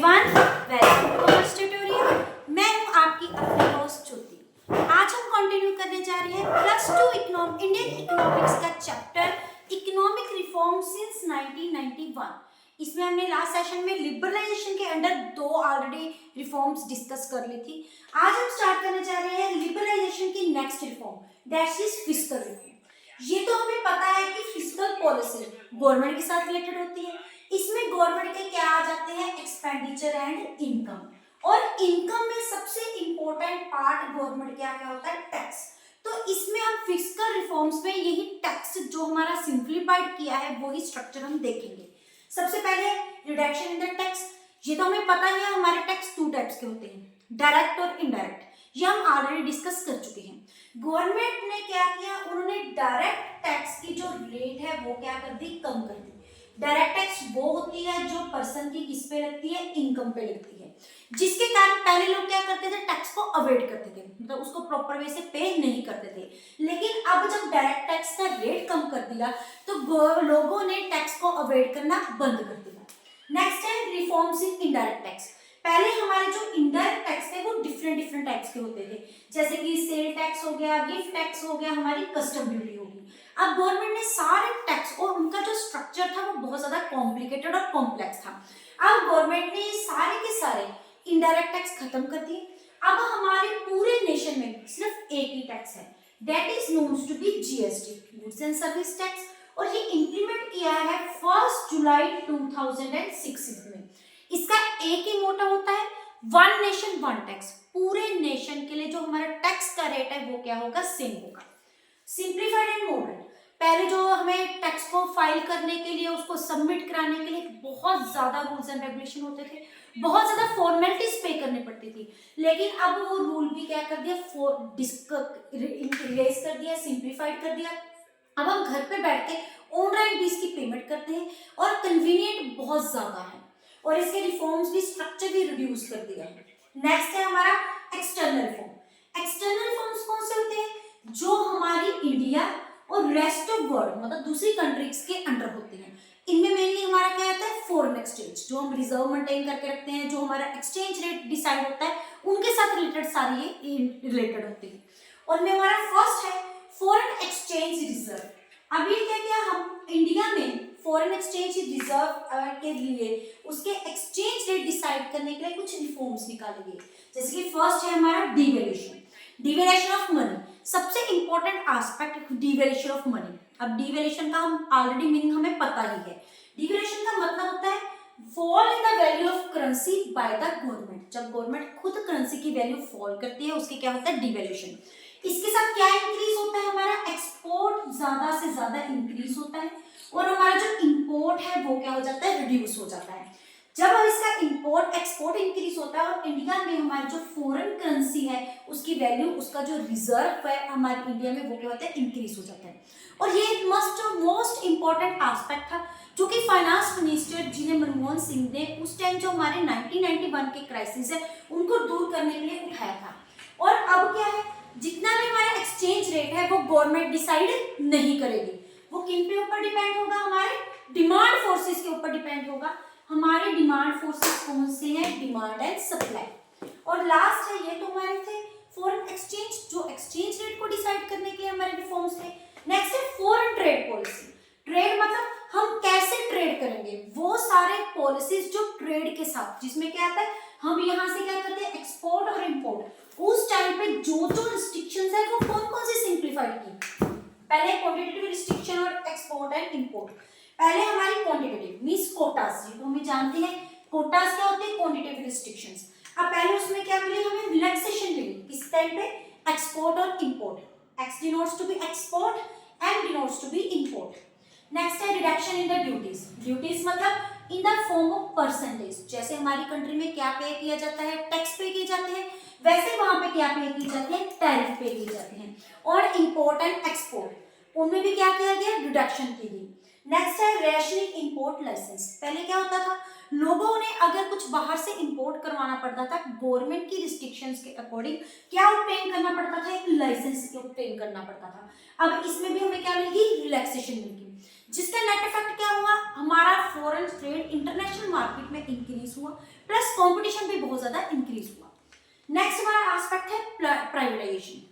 Everyone, welcome to our tutorial. मैं हूं आपकी अपनी होस्ट ज्योति। आज हम कंटिन्यू करने जा रहे हैं +2 इंडियन इकोनॉमिक्स का चैप्टर इकोनॉमिक रिफॉर्म सिंस 1991। इसमें हमने लास्ट सेशन में लिबरलाइजेशन के अंडर 2 ऑलरेडी रिफॉर्म्स डिस्कस कर ली थी। आज हम स्टार्ट करने जा रहे हैं लिबरलाइजेशन की next reform, that is fiscal reform. ये तो हमें पता है कि फिस्कल पॉलिसी गवर्नमेंट के साथ रिलेटेड होती है। इसमें गवर्नमेंट के क्या आ जाते हैं, एक्सपेंडिचर एंड इनकम। और इनकम में सबसे इंपॉर्टेंट पार्ट गवर्नमेंट क्या क्या होता है, टैक्स। तो इसमें हम फिस्कल रिफॉर्म्स में यही टैक्स जो हमारा सिंप्लीफाइड किया है वही स्ट्रक्चर हम देखेंगे। सबसे पहले रिडक्शन इन द टैक्स। ये तो हमें पता ही है, हमारे टैक्स 2 टाइप्स के होते हैं, डायरेक्ट और इनडायरेक्ट। ये हम ऑलरेडी डिस्कस कर चुके हैं। गवर्नमेंट ने क्या किया, उन्होंने डायरेक्ट टैक्स की जो रेट है वो क्या कर दी, कम कर दी। डायरेक्ट टैक्स वो होती है जो पर्सन की किस पे लगती है, इनकम पे लगती है, जिसके कारण पहले लोग क्या करते थे, टैक्स को अवॉइड करते थे, मतलब उसको प्रॉपर वे से पे नहीं करते थे। लेकिन अब जब डायरेक्ट टैक्स का रेट कम कर दिया तो लोगों ने टैक्स को अवॉइड करना बंद कर दिया। नेक्स्ट है रिफॉर्म्स इन इनडायरेक्ट टैक्स। पहले हमारे जो इनडायरेक्ट टैक्स थे वो डिफरेंट टाइप्स के होते थे, जैसे कि सेल टैक्स हो गया, गिफ्ट टैक्स हो गया, हमारी कस्टम ड्यूटी होगी। अब गवर्नमेंट ने सारे टैक्स और उनका जो स्ट्रक्चर था वो बहुत ज्यादा कॉम्प्लिकेटेड और कॉम्प्लेक्स था। अब गवर्नमेंट ने ये सारे के सारे इनडायरेक्ट टैक्स खत्म कर दिए। अब हमारे पूरे नेशन में सिर्फ एक ही टैक्स है, that is known to be GST, goods and service tax. और ये इंप्लीमेंट किया है 1 जुलाई 2006 में। इसका एक ही मोटो होता है, वन नेशन वन टैक्स। पूरे नेशन के लिए जो हमारा टैक्स का रेट है वो क्या होगा, सेम होगा। Simplified and modern. पहले जो हमें टैक्स को फाइल करने के लिए, उसको सबमिट कराने के लिए बहुत ज्यादा रूल्स एंड रेगुलेशन होते थे, बहुत ज्यादा फॉर्मेलिटीज पे करनी पड़ती थी। लेकिन अब वो रूल भी क्या कर दिया, रिलीज कर दिया, सिंप्लीफाइड कर दिया। अब हम घर पे बैठ के ऑनलाइन भी इसकी पेमेंट करते हैं और कन्वीनियंट बहुत ज्यादा है। और इसके रिफॉर्म्स भी, स्ट्रक्चर भी रिड्यूस कर दिया है। नेक्स्ट है हमारा एक्सटर्नल रिफॉर्म। एक्सटर्नल रिफॉर्म्स कौन से होते हैं, जो हमारी इंडिया और रेस्ट ऑफ वर्ल्ड मतलब दूसरी कंट्रीज के अंडर होते हैं। इनमें मेनली हमारा क्या आता है, फॉरेन एक्सचेंज, जो हम रिजर्व मेंटेन करके रखते हैं, जो हमारा एक्सचेंज रेट डिसाइड होता है, उनके साथ रिलेटेड सारी ये रिलेटेड होती है। और में हमारा फर्स्ट है फॉरेन एक्सचेंज रिजर्व। अभी क्या किया, हम इंडिया में फॉरेन एक्सचेंज रिजर्व के लिए उसके एक्सचेंज रेट डिसाइड करने के लिए कुछ रिफॉर्म्स निकाले गए। जैसे कि फर्स्ट है हमारा डिवेल्यूशन ऑफ मनी। सबसे important aspect devaluation of money. अब डिवेल्यूशन का हम ऑलरेडी मीनिंग हमें पता ही है। डिवेल्यूशन का मतलब होता है fall in the value of currency by the government. जब गवर्नमेंट खुद करेंसी की वैल्यू फॉल करती है, उसके क्या होता है, डिवेल्यूशन। इसके साथ क्या इंक्रीज होता है, हमारा एक्सपोर्ट ज्यादा से ज्यादा इंक्रीज होता है और हमारा जो इंपोर्ट है वो क्या हो जाता है, रिड्यूस हो जाता है। जब इसका इंपोर्ट एक्सपोर्ट इंक्रीज होता है और इंडिया में हमारी जो फॉरेन करेंसी है उसकी वैल्यू, उसका जो रिजर्व है हमारे इंडिया में वो क्या होता है, इंक्रीज हो जाता है। और ये एक मोस्ट इंपॉर्टेंट एस्पेक्ट था जो कि फाइनेंस मिनिस्टर जिन्हें मनमोहन सिंह ने उस टाइम जो हमारे 1991 के क्राइसिस है उनको दूर करने के लिए उठाया था। और अब क्या है, जितना भी हमारा एक्सचेंज रेट है वो गवर्नमेंट डिसाइड नहीं करेगी, वो किन पे ऊपर डिपेंड होगा, हमारे डिमांड फोर्सेस के ऊपर डिपेंड होगा। हमारे डिमांड फोर्सेस कौन से हैं, डिमांड एंड सप्लाई। और लास्ट है, ये तो हमारे थे फॉरेन एक्सचेंज, जो एक्सचेंज रेट को डिसाइड करने के लिए हमारे रिफॉर्म्स थे। नेक्स्ट है फॉरेन ट्रेड पॉलिसी। ट्रेड मतलब हम कैसे ट्रेड करेंगे, वो सारे पॉलिसीज जो ट्रेड के साथ, जिसमें क्या आता है, हम यहाँ से क्या करते हैं, एक्सपोर्ट और इंपोर्ट। उस टाइम पे जो रिस्ट्रिक्शंस है वो कौन सी सिंप्लीफाइड की, पहले क्वांटिटेटिव रिस्ट्रिक्शन और एक्सपोर्ट एंड इंपोर्ट। पहले हमारी क्वांटिटेटिव मींस कोटास, जो हमें जानते हैं कोटास क्या होते हैं, क्वांटिटेटिव रिस्ट्रिक्शंस। अब पहले उसमें क्या मिली, हमें रिलैक्सेशन मिली किस टाइम पे, एक्सपोर्ट और import. X denotes to be export, M denotes to be import. Next है reduction in the duties. Duties मतलब in the form of percentage. जैसे हमारी कंट्री में क्या पे किया जाता है, टैक्स पे किए जाते हैं, वैसे वहां पे क्या पे किए जाते हैं, टैरिफ पे किए जाते हैं। और इंपोर्ट एंड एक्सपोर्ट, उनमें भी क्या किया गया, रिडक्शन की गई। नेक्स्ट है रेशनिंग इंपोर्ट लाइसेंस। पहले क्या होता था, लोगों ने अगर कुछ बाहर से इंपोर्ट करवाना पड़ता था, गवर्नमेंट की रिस्ट्रिक्शंस के अकॉर्डिंग क्या ऑब्टेन करना पड़ता था, एक लाइसेंस ऑब्टेन करना पड़ता था। अब इसमें भी हमें क्या मिलेगी, रिलैक्सेशन मिलेगी, जिसका नेट इफेक्ट क्या हुआ, हमारा फॉरेन ट्रेड इंटरनेशनल मार्केट में इंक्रीज हुआ, प्लस कंपटीशन भी बहुत ज्यादा इंक्रीज हुआ। नेक्स्ट हमारा एस्पेक्ट है प्राइवेटाइजेशन।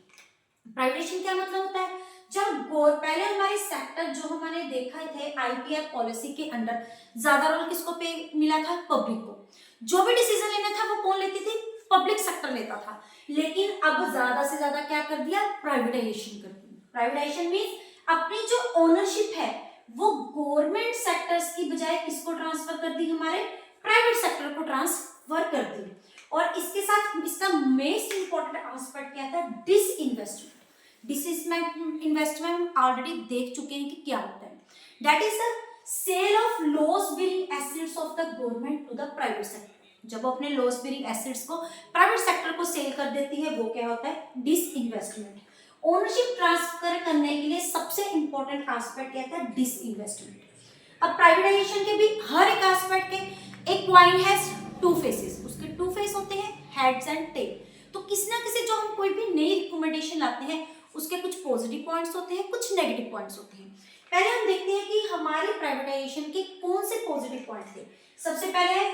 प्राइवेटाइजेशन क्या मतलब होता है, जब पहले हमारे सेक्टर जो हमने देखा थे आईपीआर पॉलिसी के अंडर ज्यादा रोल किसको पे मिला था, पब्लिक को। जो भी डिसीजन लेना था वो कौन लेती थी, पब्लिक सेक्टर लेता था। लेकिन अब ज्यादा से ज्यादा क्या कर दिया, प्राइवेटाइजेशन कर दी। प्राइवेटाइजेशन मीन्स अपनी जो ओनरशिप है वो गवर्नमेंट सेक्टर्स की बजाय किसको ट्रांसफर कर दी, हमारे प्राइवेट सेक्टर को ट्रांसफर कर दी। और इसके साथ इसका मोस्ट इंपॉर्टेंट एस्पेक्ट क्या था, डिसइन्वेस्टमेंट। डिसइन्वेस्टमेंट हम ऑलरेडी देख चुके हैं कि क्या होता है, that is the sale of loss bearing assets of the government to the private sector. जब अपने लॉस बेरिंग एसेट्स को प्राइवेट सेक्टर को सेल कर देती है वो क्या होता है, डिसइन्वेस्टमेंट। ओनरशिप ट्रांसफर करने के लिए सबसे इंपॉर्टेंट एस्पेक्ट क्या था, डिसइन्वेस्टमेंट। अब प्राइवेटाइजेशन के भी हर एक एस्पेक्ट के एक कॉइन हैज टू फेसेस, उसके टू फेस होते हैं, हेड्स एंड टेल। तो किसी ना किसी जो हम कोई भी नई रिकमेंडेशन लाते हैं उसके कुछ पॉजिटिव पॉइंट्स होते हैं, कुछ नेगेटिव पॉइंट्स होते हैं। पहले हम देखते हैं कि हमारी प्राइवेटाइजेशन के कौन से पॉजिटिव पॉइंट थे। सबसे पहले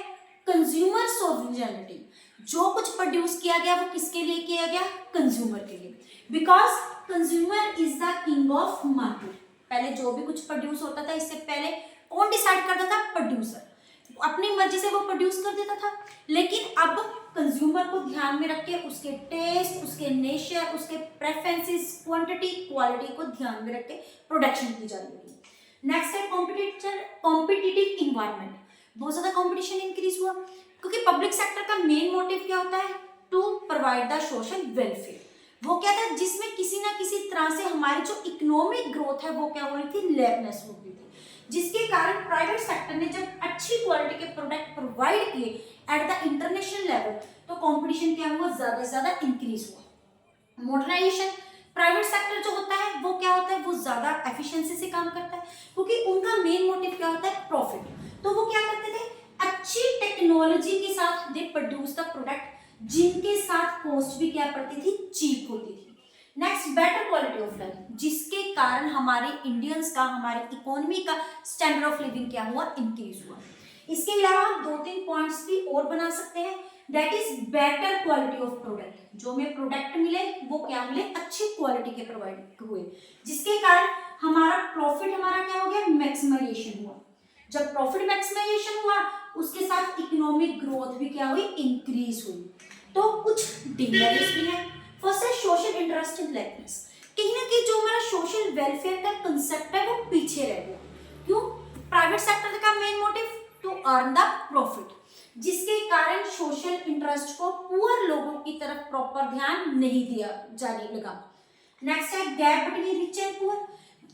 कंज्यूमर सोवरेनिटी, जो कुछ प्रोड्यूस किया गया वो किसके लिए किया गया, कंज्यूमर के लिए, because consumer is the king of market. पहले जो भी कुछ प्रोड्यूस होता था इससे पहले कौन डिसाइड करता था, प्रोड्यूसर अपनी मर्जी से वो प्रोड्यूस कर देता था। लेकिन अब कंज्यूमर को ध्यान में रख के उसके टेस्ट, उसके नेचर, उसके प्रेफरेंसेस, क्वांटिटी, क्वालिटी को ध्यान में रख के प्रोडक्शन की जा रही है। नेक्स्ट है कॉम्पिटिटिव इन्वायरमेंट। बहुत ज्यादा कंपटीशन इंक्रीज हुआ क्योंकि पब्लिक सेक्टर का मेन मोटिव क्या होता है, to provide the social welfare. वो क्या था, जिसमें किसी ना किसी तरह से हमारी जो इकोनॉमिक ग्रोथ है वो क्या हो रही थी, लेसनेस हो रही थी। जिसके कारण प्राइवेट सेक्टर ने जब अच्छी क्वालिटी के प्रोडक्ट प्रोवाइड किए एट द इंटरनेशनल लेवल तो कंपटीशन क्या हुआ, ज्यादा से ज्यादा इंक्रीज हुआ। मॉडर्नाइजेशन, प्राइवेट सेक्टर जो होता है वो क्या होता है, वो ज्यादा एफिशिएंसी से काम करता है क्योंकि उनका मेन मोटिव क्या होता है, प्रॉफिट। तो वो क्या करते थे, अच्छी टेक्नोलॉजी के साथ दे प्रोड्यूस द प्रोडक्ट जिनके साथ कॉस्ट भी क्या पड़ती थी, चीप होती थी। Next, better quality of life, जिसके कारण हमारे इंडियंस का, हमारे इकोनॉमी का स्टैंडर्ड ऑफ लिविंग क्या हुआ, इंक्रीज हुआ। इसके अलावा हम 2-3 पॉइंट्स भी और बना सकते हैं, that is better quality of product. जो हमें प्रोडक्ट मिले वो क्या मिले, अच्छी क्वालिटी के प्रोवाइड हुए, जिसके कारण हमारा प्रॉफिट हमारा क्या हो गया, मैक्सिमाइजेशन हुआ। जब प्रॉफिट मैक्सिमाइजेशन हुआ उसके साथ इकोनॉमिक ग्रोथ भी क्या हुई, इंक्रीज हुई। तो कुछ डिमेरिट्स भी हैं। फर्स्ट है सोशल इंटरेस्ट इन लाइफनेस, कहीं ना कहीं जो हमारा सोशल वेलफेयर का कंसेप्ट है वो पीछे रह गया। क्यों, प्राइवेट सेक्टर का main motive to earn the profit, जिसके कारण सोशल इंटरेस्ट को पुअर लोगों की तरफ प्रॉपर ध्यान नहीं दिया जाने लगा। नेक्स्ट है gap between rich and poor.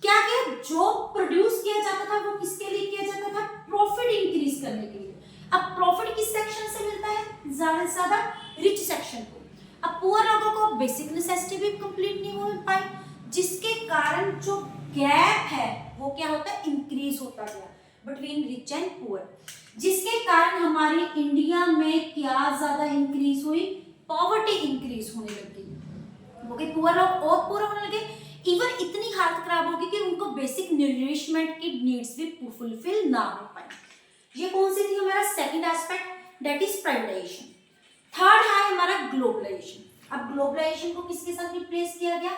क्या क्या जो प्रोड्यूस किया जाता था वो किसके लिए किया जाता था, प्रॉफिट इंक्रीज करने के लिए। अब प्रॉफिट किस सेक्शन से मिलता है, ज्यादा से ज्यादा रिच सेक्शन को। अब पुअर लोगों को बेसिक नेसेसिटी भी कंप्लीट नहीं हो पाई, जिसके कारण जो गैप है वो क्या होता है, इंक्रीज होता गया बिटवीन रिच एंड पुअर, जिसके कारण हमारी इंडिया में क्या ज्यादा इंक्रीज हुई, पॉवर्टी इंक्रीज होने लगी। क्योंकि पुअर लोग और पुअर होने लगे, इवन इतनी हालत खराब होगी कि उनको बेसिक न्यूट्रिशमेंट की नीड्स भी फुलफिल ना हो पाए। ये कौन सी थी, हमारा second aspect, that is privatisation. Third है हमारा ग्लोबलाइजेशन। अब ग्लोबलाइजेशन को किसके साथ रिप्लेस किया गया,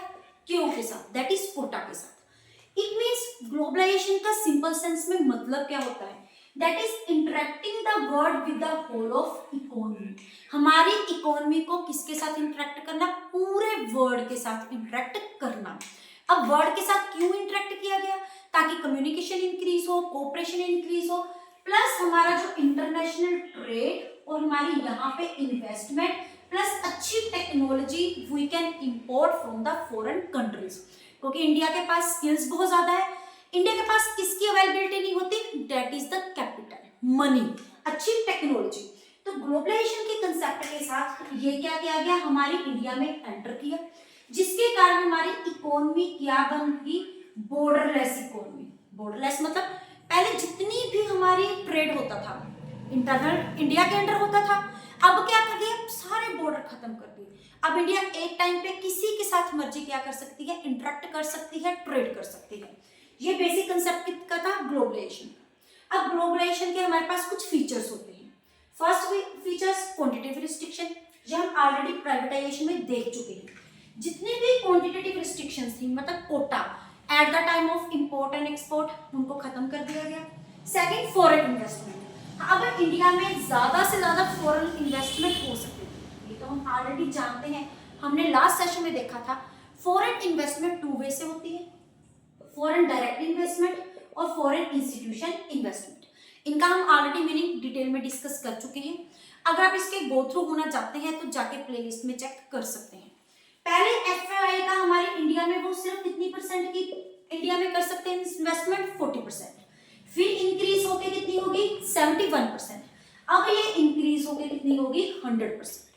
क्यों के साथ, दैट इज कोटा के साथ। इट मींस ग्लोबलाइजेशन का सिंपल सेंस में मतलब क्या होता है, that is interacting the world with the whole of economy. हमारी इकोनॉमी को किसके साथ इंटरेक्ट करना, पूरे वर्ल्ड के साथ इंटरेक्ट करना। अब वर्ल्ड के साथ क्यों इंटरेक्ट किया गया, ताकि कम्युनिकेशन इंक्रीज हो, कोऑपरेशन इंक्रीज हो, प्लस हमारा जो इंटरनेशनल ट्रेड और हमारी यहाँ पे इन्वेस्टमेंट प्लस अच्छी technology we can import from the foreign countries. क्योंकि इंडिया के पास स्किल्स बहुत ज्यादा है, इंडिया के पास किसकी अवेलेबिलिटी नहीं होती, that is the capital, money, अच्छी टेक्नोलॉजी। तो ग्लोबलाइजेशन के कंसेप्ट के साथ ये क्या किया गया, हमारी इंडिया में एंटर किया, जिसके कारण हमारी इकोनॉमी क्या बन गई, बॉर्डरलेस इकोनॉमी। बॉर्डरलेस मतलब पहले जितनी भी हमारी ट्रेड होता था इंटरनल इंडिया के अंडर होता था, अब क्या कर दिया, सारे बॉर्डर खत्म कर दिए। अब इंडिया एक टाइम पे किसी के साथ मर्जी क्या कर सकती है, इंटरेक्ट कर सकती है, ट्रेड कर सकती है। ये बेसिक कंसेप्ट किसका था, ग्लोबलाइजेशन। अब ग्लोबलाइजेशन के हमारे पास कुछ फीचर्स होते हैं। फर्स्ट क्वांटिटेटिव रिस्ट्रिक्शन, ये हम ऑलरेडी प्राइवेटाइजेशन में देख चुके हैं। जितने भी क्वांटिटेटिव रिस्ट्रिक्शंस थी, मतलब quota at the time of import and export, उनको खत्म कर दिया गया। Second, foreign investment. अब इंडिया में ज्यादा से ज्यादा फॉरेन इन्वेस्टमेंट हो सके, ये तो हम ऑलरेडी जानते हैं, हमने लास्ट सेशन में देखा था। फॉरेन इन्वेस्टमेंट टू वे से होती है, फॉरेन डायरेक्ट इन्वेस्टमेंट और फॉरेन इंस्टीट्यूशन इन्वेस्टमेंट। इनका हम ऑलरेडी मीनिंग डिटेल में डिस्कस कर चुके हैं। अगर आप इसके गो थ्रू होना चाहते हैं तो जाके प्लेलिस्ट में चेक कर सकते हैं। पहले एफआईआई का हमारे इंडिया में वो सिर्फ कितनी परसेंट की इंडिया में कर सकते हैं इन्वेस्टमेंट, 40%। फिर इंक्रीज होके कितनी होगी, 71%। अब ये इंक्रीज होके कितनी होगी, 100%।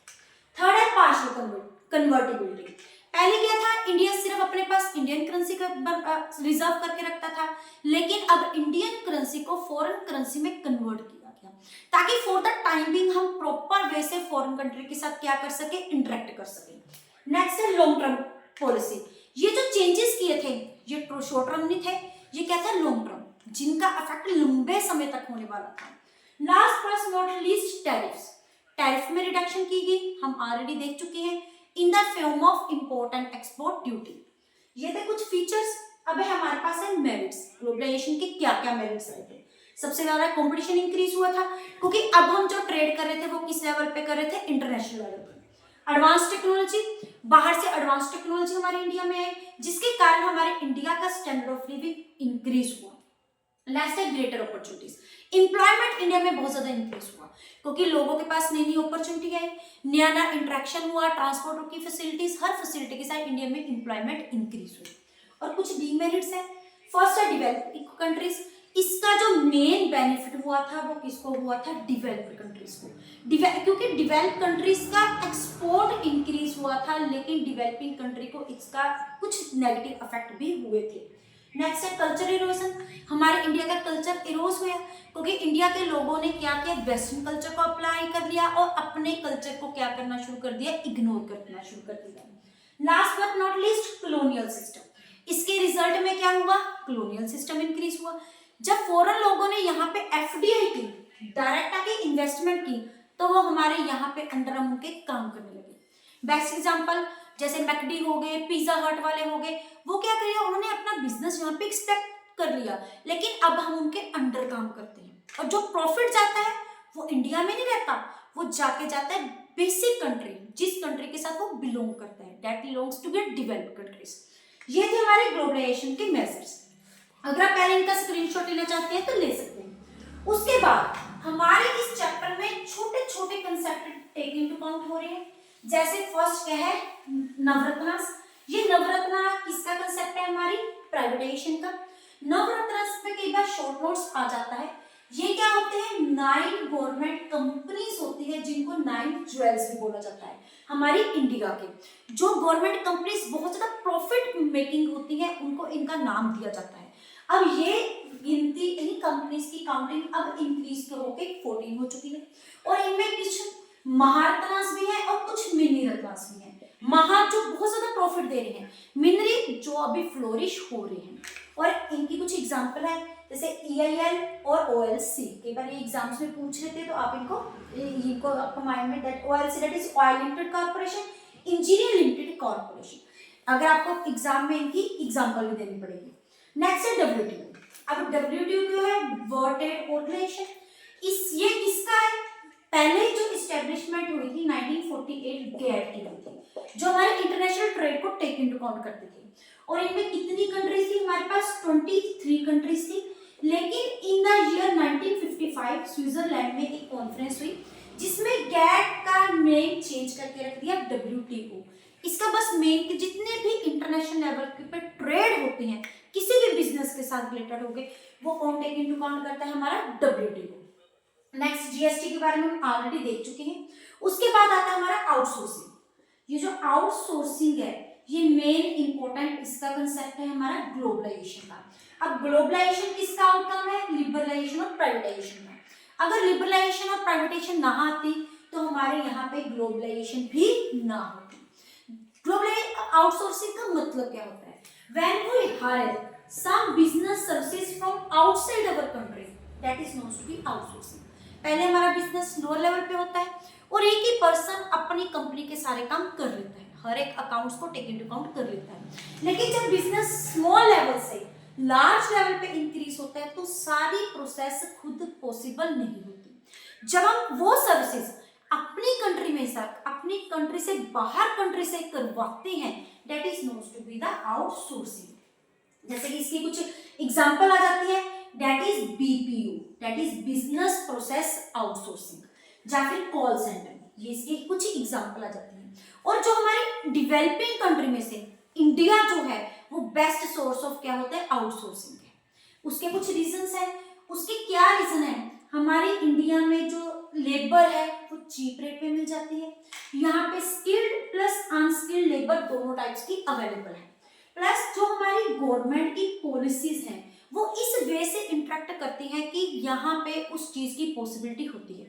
थर्ड है पार्शियल कन्वर्टिबिलिटी। पहले क्या था, इंडिया सिर्फ अपने पास इंडियन करेंसी का रिजर्व करके रखता था, लेकिन अब इंडियन करेंसी को फॉरेन करेंसी में कन्वर्ट किया गया, ताकि फॉर द टाइम बिंग हम प्रॉपर वे से फॉरेन कंट्री के साथ क्या कर सके, इंटरेक्ट कर सके। नेक्स्ट है लॉन्ग टर्म पॉलिसी। ये जो चेंजेस किए थे ये शॉर्ट टर्म नहीं थे, ये क्या था, लॉन्ग टर्म, जिनका इफेक्ट लंबे समय तक होने वाला था। Last but not least, tariffs. Tariff में रिडक्शन की गई, हम ऑलरेडी देख चुके हैं, इन the form of import and export duty. ये थे कुछ फीचर्स। अब हमारे पास है मेरिट्स। ग्लोबलाइजेशन के क्या क्या मेरिट्स आए थे। सबसे ज्यादा कंपटीशन इंक्रीज हुआ था, क्योंकि अब हम जो ट्रेड कर रहे थे वो किस लेवल पे कर रहे थे, इंटरनेशनल लेवल पे। एडवांस टेक्नोलॉजी, बाहर से एडवांस टेक्नोलॉजी हमारे इंडिया में आई, जिसके कारण हमारे इंडिया का स्टैंडर्ड ऑफ लिविंग इंक्रीज हुआ। लास्ट है ग्रेटर अपॉर्चुनिटीज। एम्प्लॉयमेंट इंडिया में बहुत ज्यादा इंक्रीज हुआ, क्योंकि लोगों के पास नई नई अपॉर्चुनिटी आई, नया नया इंटरेक्शन हुआ, ट्रांसपोर्ट की फैसिलिटीज, हर फैसिलिटी के साथ इंडिया में एम्प्लॉयमेंट इंक्रीज हुई। और कुछ डीमेरिट्स है। फर्स्ट है डेवलपिंग कंट्रीज। इसका जो मेन बेनिफिट हुआ था वो किसको हुआ था, डेवलप्ड कंट्रीज को, क्योंकि डेवलप्ड कंट्रीज का एक्सपोर्ट इंक्रीज हुआ था, लेकिन डेवलपिंग कंट्री को इसका कुछ नेगेटिव इफेक्ट भी हुए थे। नेक्स्ट है कल्चर इरोजन। हमारे इंडिया का कल्चर इरोज हुआ, क्योंकि इंडिया के लोगों ने क्या किया, वेस्टर्न कल्चर को अप्लाई कर लिया और अपने कल्चर को क्या करना शुरू कर दिया, इग्नोर करना शुरू कर दिया। Last but not least, colonial system. इसके रिजल्ट में क्या हुआ, कॉलोनियल सिस्टम इंक्रीज हुआ। जब फॉरेन लोगों ने यहाँ पे एफडीआई की, डायरेक्ट आके इन्वेस्टमेंट की, तो वो हमारे यहाँ पे अंडर हम उनके काम करने लगे। बेस्ट एग्जांपल जैसे मैकडी हो गए, पिज्जा हट वाले हो गए, वो क्या किया, उन्होंने अपना बिजनेस यहाँ पे एक्सपेक्ट कर लिया, लेकिन अब हम उनके अंडर काम करते हैं, और जो प्रॉफिट जाता है वो इंडिया में नहीं रहता, वो जाके जाता है बेसिक कंट्री, जिस कंट्री के साथ वो बिलोंग करता है, that belongs to get developed countries. ये थे हमारे ग्लोबलाइजेशन के मेजर्स। अगर आप पहले इनका स्क्रीनशॉट लेना चाहते हैं तो ले सकते हैं। उसके बाद हमारे इस चैप्टर में छोटे छोटे कंसेप्ट टेक इनटू अकाउंट हो रहे हैं। जैसे फर्स्ट क्या है, नवरत्नास। ये नवरत्ना किसका कंसेप्ट है, हमारी प्राइवेटाइजेशन का। नवरत्नास पे कई बार शॉर्ट नोट्स आ जाता है। ये क्या होते हैं, 9 गवर्नमेंट कंपनीज होती है, जिनको 9 ज्वेल्स भी बोला जाता है। हमारी इंडिया के जो गवर्नमेंट कंपनीज बहुत ज्यादा प्रॉफिट मेकिंग होती है, उनको इनका नाम दिया जाता है। अब ये गिनती इन कंपनीज की काउंटिंग अब इंक्रीज होकर 14 हो चुकी है, और इनमें कुछ महारत्नास भी है और कुछ मिनी रत्नास भी है। महा जो बहुत ज्यादा प्रॉफिट दे रहे हैं, मिनरी जो अभी फ्लोरिश हो रहे हैं, और इनकी कुछ एग्जांपल है जैसे EIL और OLC। कई बार ये एग्जाम्स में पूछ लेते हैं, तो आप इनको आपको माइंड में that OLC that is oil limited corporation, engineer limited corporation. अगर आपको एग्जाम में इनकी एग्जांपल भी देनी पड़ेगी। नेक्स्ट है WTO। अब WTO क्या है, वर्ल्ड ट्रेड ऑर्गेनाइजेशन। ये किसका है, पहले जो इस्टेब्लिशमेंट हुई थी 1948 GATT की हुई थी, जो हमारे इंटरनेशनल ट्रेड को टेक इनटू अकाउंट करती थी। और इनमें कितनी कंट्रीज थी, हमारे पास 23 कंट्रीज थी। लेकिन इन द ईयर 1955 स्विट्जरलैंड में एक कॉन्फ्रेंस हुई, जिसमें गैट का नेम चेंज करके रख दिया WTO। इसका बस मेन जितने भी इंटरनेशनल लेवल पे ट्रेड होते हैं, किसी भी बिजनेस के साथ रिलेटेड हो गए, वो कौन टेक इनटू अकाउंट करता है, हमारा WTO। नेक्स्ट GST के बारे में हम ऑलरेडी देख चुके हैं। उसके बाद आता है हमारा आउटसोर्सिंग। ये जो आउटसोर्सिंग है, ये मेन इंपॉर्टेंट इसका कंसेप्ट है हमारा ग्लोबलाइजेशन का। अब ग्लोबलाइजेशन किसका आउटकम है, लिबरलाइजेशन और प्राइवेटाइजेशन का। अगर लिबरलाइजेशन और प्राइवेटाइजेशन ना आती तो हमारे यहाँ पे ग्लोबलाइजेशन भी ना होती। ग्लोबल आउटसोर्सिंग का मतलब क्या होता है, when we hire some business services from outside our country, that is known to be outsourcing। पहले हमारा बिजनेस लोअर लेवल पे होता है, और एक ही पर्सन अपनी कंपनी के सारे काम कर लेता है, हर एक अकाउंट्स को टेक इनटू अकाउंट कर लेता है। लेकिन जब बिजनेस स्मॉल लेवल से लार्ज लेवल पे इंक्रीज होता है तो सारी प्रोसेस खुद पॉसिबल नहीं होती। जब हम वो सर्विसेज अपनी कंट्री में से, अपनी कंट्री से बाहर कंट्री से करवाते हैं, that is known to be the outsourcing. जैसे कि इसकी कुछ एग्जांपल आ जाती है, that is BPO, that is business process outsourcing, या फिर कॉल सेंटर, ये इसकी कुछ एग्जांपल आ जाती है। और जो हमारी डेवलपिंग कंट्री में से इंडिया जो है वो बेस्ट सोर्स ऑफ क्या होता है, आउटसोर्सिंग है। उसके कुछ रीजंस हैं। उसके क्या रीजन है, हमारे इंडिया में जो लेबर है वो चीप रेट पे मिल जाती है, यहाँ पे स्किल्ड प्लस अनस्किल्ड लेबर दोनों टाइप्स की अवेलेबल है, प्लस जो हमारी गवर्नमेंट की पॉलिसीज हैं वो इस वे से इंटरेक्ट करती हैं कि यहाँ पे उस चीज की पॉसिबिलिटी होती है।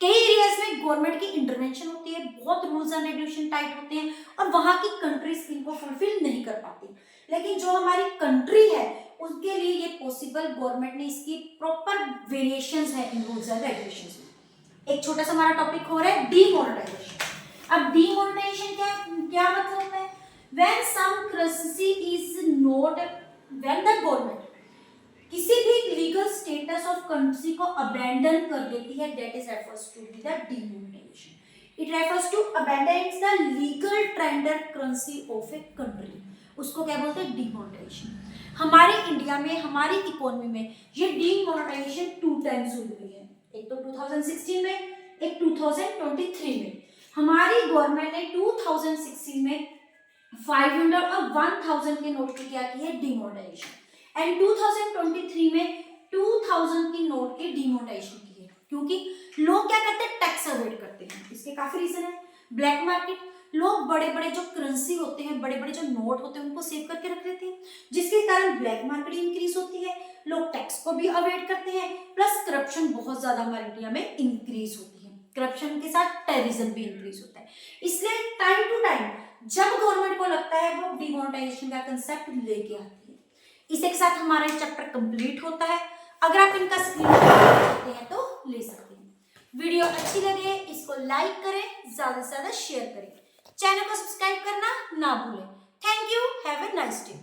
कई एरियाज में गवर्नमेंट की इंटरवेंशन होती है, बहुत रूल्स एंड रेगुलेशन टाइट होते हैं और वहाँ की कंट्रीज इनको फुलफिल नहीं कर पाती। लेकिन जो हमारी कंट्री है उसके लिए ये पॉसिबल, गवर्नमेंट ने इसकी प्रॉपर वेरिएशंस है इन रूल्स एंड रेगुलेशंस में। एक छोटा सा हमारा टॉपिक हो रहा है डीमोनेटाइजेशन। अब डीमोनेटाइजेशन क्या मतलब होता है, when some currency is not, when the government किसी भी लीगल स्टेटस ऑफ कंट्री को अबैंडन कर देती है, that is refers to be the demonetization. It refers to abandon the legal tender currency of a country, उसको क्या बोलते हैं, डीमोनेटाइजेशन। हमारे इंडिया में, हमारी इकोनॉमी में ये डीमोनेटाइजेशन 2 टाइम्स हुई है, एक तो 2016 में, एक 2023 में। हमारी गवर्नमेंट ने 2016 में 500 और 1000 के नोट की क्या की है, डीमोनेटाइजेशन, एंड 2023 में 2000 की नोट के डीमोनेटाइजेशन की है। क्योंकि लोग क्या करते हैं, टैक्स अवॉइड करते हैं। इसके काफी रीजन है। ब्लैक मार्केट, लोग बड़े बड़े जो करेंसी होते हैं, बड़े बड़े जो नोट होते हैं उनको सेव करके रख लेते हैं, जिसके कारण ब्लैक मार्केट इंक्रीज होती है, लोग टैक्स को भी अवॉइड करते हैं, प्लस करप्शन बहुत ज्यादा हमारे इंडिया में इंक्रीज होती है। करप्शन के साथ टेररिज्म भी इंक्रीज होता है। इसलिए टाइम टू टाइम जब गवर्नमेंट को लगता है वो डीमोनेटाइजेशन का कंसेप्ट लेके आती है। इसी के साथ हमारा चैप्टर कंप्लीट होता है। अगर आप इनका स्क्रीनशॉट लेते हैं तो ले सकते हैं। वीडियो अच्छी लगे इसको लाइक करें, ज्यादा से ज्यादा शेयर करें, चैनल को सब्सक्राइब करना ना भूलें। Thank you, have a nice day.